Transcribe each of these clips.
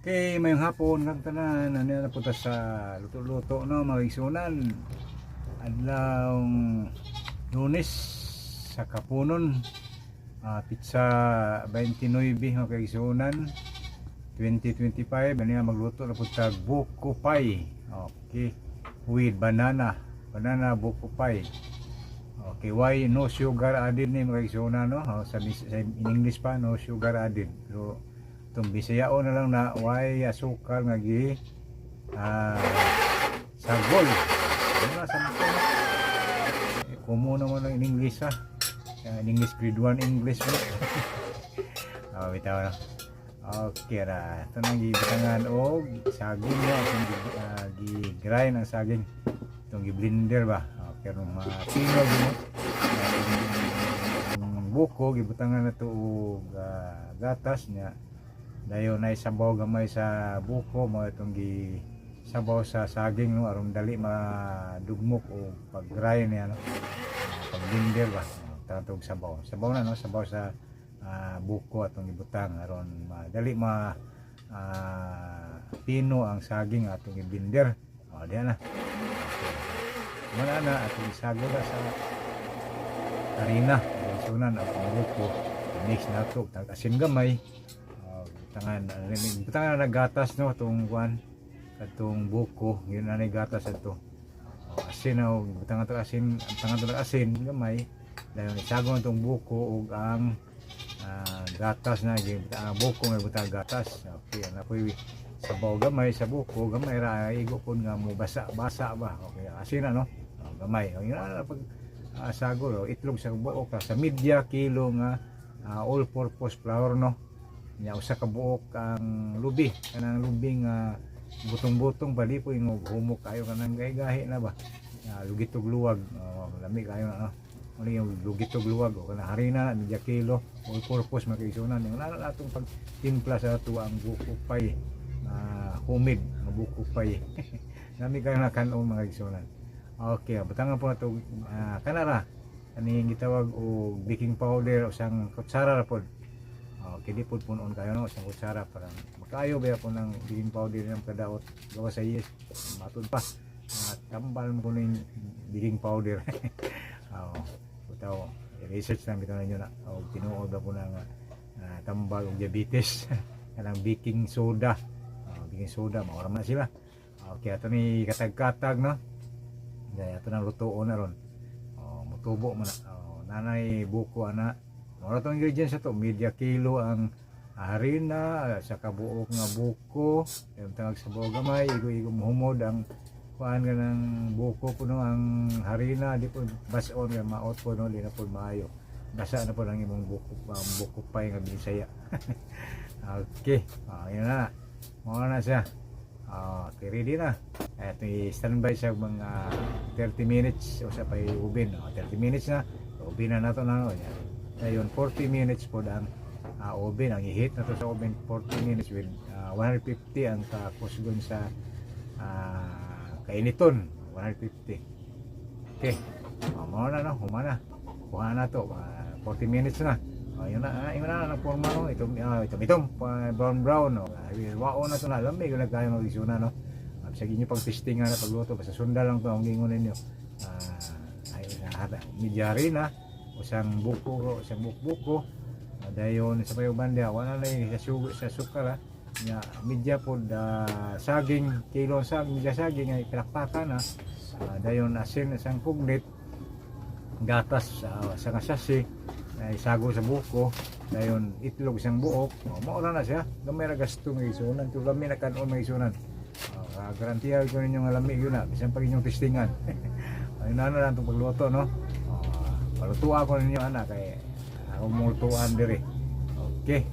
Okay, mayong hapon kang tanan. Ano na punta sa luto-luto no mga igsunan. Adlaw Lunes sa Kapunon. Pizza 29 mga kaigsunan 2025. Ano nga magluto na punta buko pie. Okay, with banana buko pie. Okay, why no sugar added ni mga kaigsunan no? Sa in English pa no sugar added. So itong Bisayao na lang na why asukal nga gi sagol. Ano na sa mga kumo naman ng English ha. In English grade 1 English mo. Bitaw na. Okay ra. Ito nang gibitangan og saging ya, itong gi-grind ang saging. Itong gi-blender ba. Okay ro mapino mo. Buko gibutangan na to og gatas niya. Dayon ay sabaw gamay sa buko mo itong gi sabaw sa saging no aron dali madugmok o pag-grind niya no. Pag-blender ba. Tatog sabaw na no sabaw sa buko atong ibutang aron madali pino ang saging atong i-blender. Diyan na. Mana na atong isagol sa harina sunan atong buko mix na to tag asin gamay. Tangan na gatas no itong kuan katong buko yun na gatas ato asin na tangan to asin tangan to asin gamay dayon isago itong buko ug ang gatas na buko nga butang gatas. Okay na poy sabaw gamay sa buko gamay ra igo pud nga mo basa ba. Okay asin na no gamay yun na pag sago itlog sa buok sa media kilo nga all purpose flour no nya usa ka buok ang lubi kanang lubing butong-butong bali po yung humok kayo kanang gahi na ba lugit og luwag lami kayo na no mali yung lugit og luwag o kanang harina na media kilo all purpose makaisunan yung natong pagtimpla sa ato ang buko pie humid nga buko pie lami kayo na kanon mga isunan. Okay butangan po nato kanara kaning gitawag og baking powder usang kutsara ra pod. Okay, di po punon kayo no, isang kutsara para makayo ba po ng baking powder ng kadaot gawa sa yes matod pa tambal mo ko ng baking powder. Butaw research lang bitaw ninyo na o tinuod ba po ng tambal og diabetes kanang baking soda maura man sila. Okay, ato ni katag-katag no dahil ato nang lutoon na ron mutubo man nanay buko ana. Mura itong ingredients na ito, media kilo ang harina, sa kabuok nga buko, yung tawag sa buo gamay, igo-igo humod ang kuhaan ka ng buko po no, ang harina, di po bason, maot po no, di na po maayo. Basa na po lang yung buko pa yung Bisaya. Okay, yun na, muna na siya. Okay, ready na. Ito i-standby siya mga 30 minutes, o sa pa'y ubin, 30 minutes na, ubin na nato na, ngayon 40 minutes po ang oven ang i-heat na to sa oven 40 minutes with 150 ang kusgon sa kainiton 150. Okay muna na humana kuha na to 40 minutes na yun na forma no itong brown no wao na to na lamig na kayo mag-isuna no sa inyo pag testingan na pagluto basta sunda lang to ang gingon ninyo media harina usang buko dayon sa payo banda wala na sa sukar nya media pod saging kilo saging media saging ay pinakpakan na dayon asin isang puglit gatas sa sasi ay sago sa buko dayon itlog isang buok maura na siya gamay ra gasto ng isunan to lami na kanon ng isunan garantiya ko ninyo nga lami yun na bisan pag inyong testingan ayun na lang itong pagluto no. Palutuan ko ninyo anak kay akong multuan diri. Okay.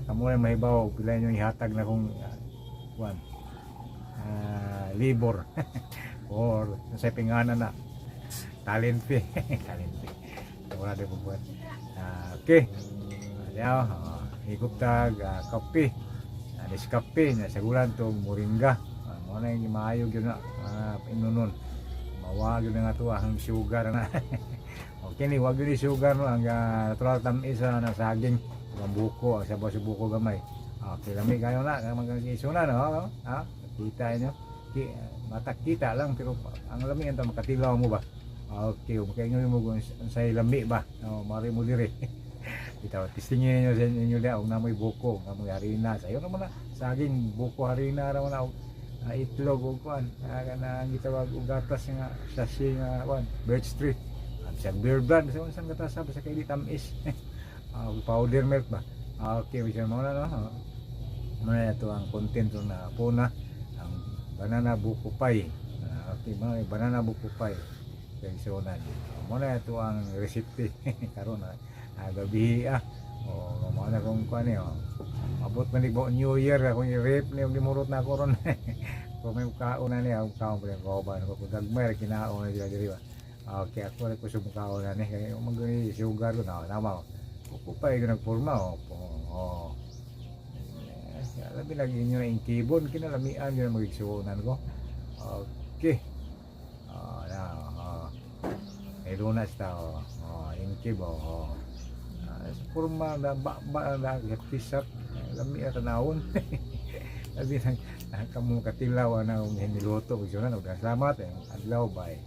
Kamo rin mahibaw pila nyo ihatag na kong labor or sa pinganan na talent fee. Wala din po buwan. Okay. Ayaw, higop tag kape. Nescafe na sagulan to moringa. Mo na yung maayog yun na inunon. Mawag yun nga to ang sugar na. Okay ni wag ni sugar no ang natural tamis na saging ang buko ang sabaw sa buko gamay Okay, lami kayo na magkakisunan no. Ha? Kita nyo. Mata kita lang pero ang lami anta makatilaw mo ba? Okay, makaingon mo kung say lami ba. Mari mo diri. Bitaw tistingin niyo sa inyo dia og namoy buko, namoy harina. Sayo naman na saging buko harina ra man itlog ug kuan. Kana gitawag og gatas nga sachet nga kuan, birch tree. Ang sa beer brand sa unsang gatas sa kay di tamis. Powder milk ba. Okay, bisan mo na no. Muna ito ang content na puna ang banana buko pie. Okay, mga banana buko pie. Kay sonan. Muna ito ang recipe karon na gabi o mo na kung kuan ni abot man ni New Year ako ni rep ni gimurot na ko ron. Kung may kaon na niya kaon pa ko ba ko dagmer kinaon na diri ba. Okay, ako rin ko sumukaon na ni kay magani sugar ko na nama. Kupay ko nagporma o. Labi lagi inyo na inkibon kinalamian yun magigsuunan ko. Okay. May lunas ta inkib sa porma na ba na t-shirt lami at tanawon. Labi nang kamu katilaw na niluto ko yun. Salamat adlaw bye.